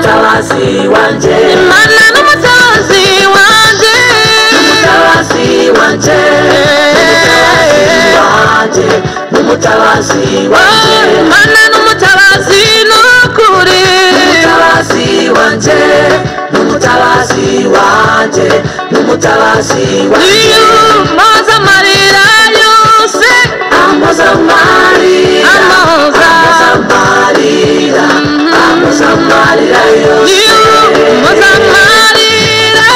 n'umutabazi wanje, Imana n'umutabazi wanje, n'umutabazi wanje, n'umutabazi wanje, Imana n'umutabazi n'ukuri, n'umutabazi wanje, n'umutabazi wanje, n'umutabazi wanje. iyo mpoza amarira yose, Amoza amarira, amoza amarira, amoza amarira yose, iyo mpoza amarira,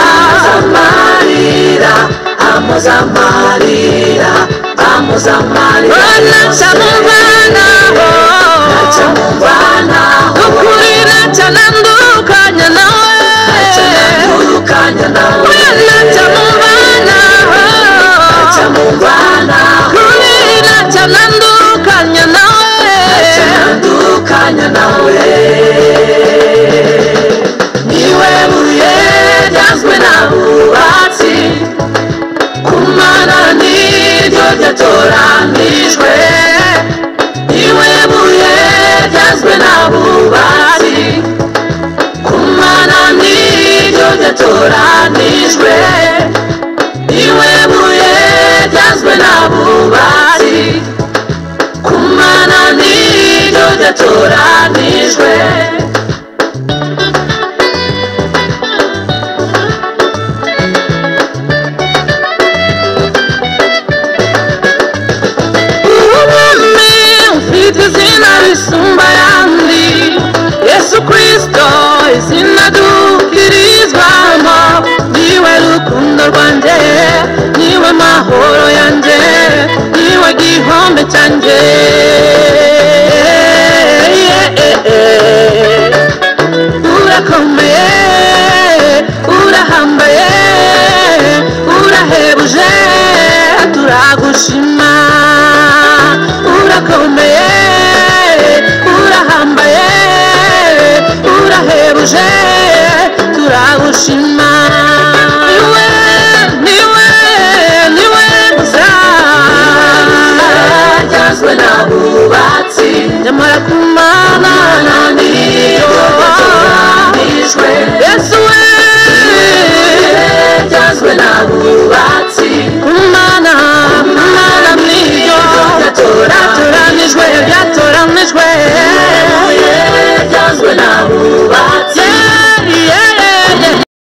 amoza amarira, amoza amarira, amoza amarira naca muvanaho, naca muvanaho, ukuri naca nandukanya nawe, naca nandukanya nawe, naca muvanaho, naca muvanaho, ukuri naca nandukanya nawe, naca nandukanya nawe. Niwe buye ryanzwe n'abubatsi, kumana niryo ryatoranijwe. Niwe buye ryanzwe n'abubatsi, kumana niryo ryatoranijwe. Niwe buye ryanzwe n'abubatsi, kumana niryo ryatoranijwe. umwami ufite izina risumba ayandi, Yesu Kristo izina dukirizwamo, niwe rukundo rwanjye, niwe mahoro yanjye, niwe gihombe cyanjye. Urakomeye, urahambaye, urahebuje, turagushima. Urakomeye, urahambaye, urahebuje, turagushima.